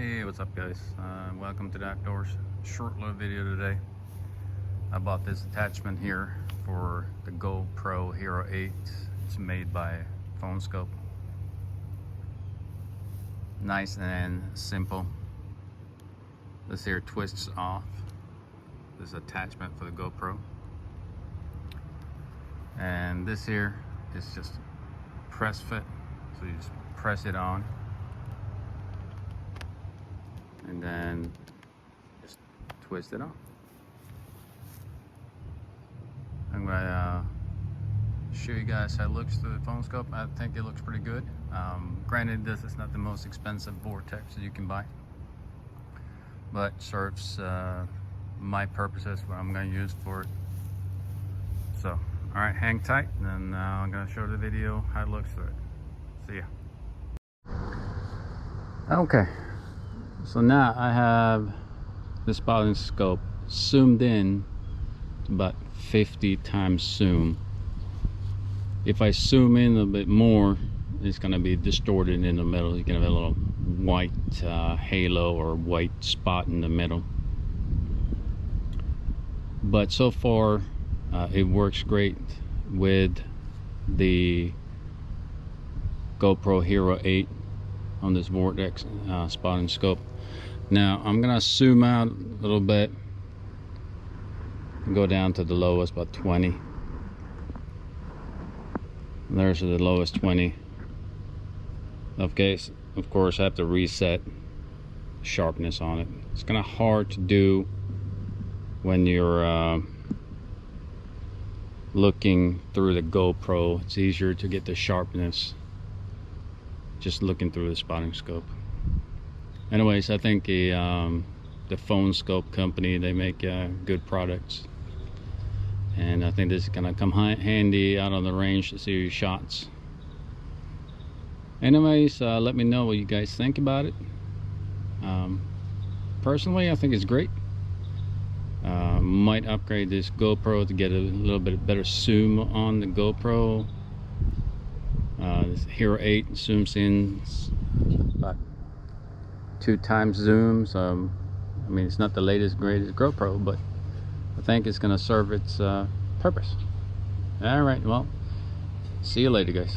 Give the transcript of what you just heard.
Hey, what's up guys? Welcome to the Outdoors. Short little video today. I bought this attachment here for the GoPro Hero 8. It's made by PhoneScope. Nice and simple. This here twists off. This attachment for the GoPro. And this here is just press fit. So you just press it on. And then just twist it off. I'm gonna show you guys how it looks through the PhoneScope. I think it looks pretty good. Granted, this is not the most expensive Vortex that you can buy, but serves my purposes, what I'm gonna use for it. So, all right, hang tight, and then I'm gonna show the video how it looks through it. See ya. Okay. So now I have the spotting scope zoomed in to about 50 times zoom. If I zoom in a little bit more, it's going to be distorted in the middle. You're going to have a little white halo or white spot in the middle. But so far it works great with the GoPro Hero 8 on this Vortex spotting scope. Now I'm gonna zoom out a little bit and go down to the lowest, about 20. There's the lowest 20. Okay, of course I have to reset sharpness on it. It's kind of hard to do when you're looking through the GoPro. It's easier to get the sharpness just looking through the spotting scope. Anyways, I think the PhoneScope company, they make good products, and I think this is gonna come handy out on the range to see your shots. Anyways, let me know what you guys think about it. Personally, I think it's great. Might upgrade this GoPro to get a little bit better zoom on the GoPro. This Hero 8 zooms in about 2 times zoom, so I mean it's not the latest greatest GoPro, but I think it's going to serve its purpose. All right, well, see you later guys.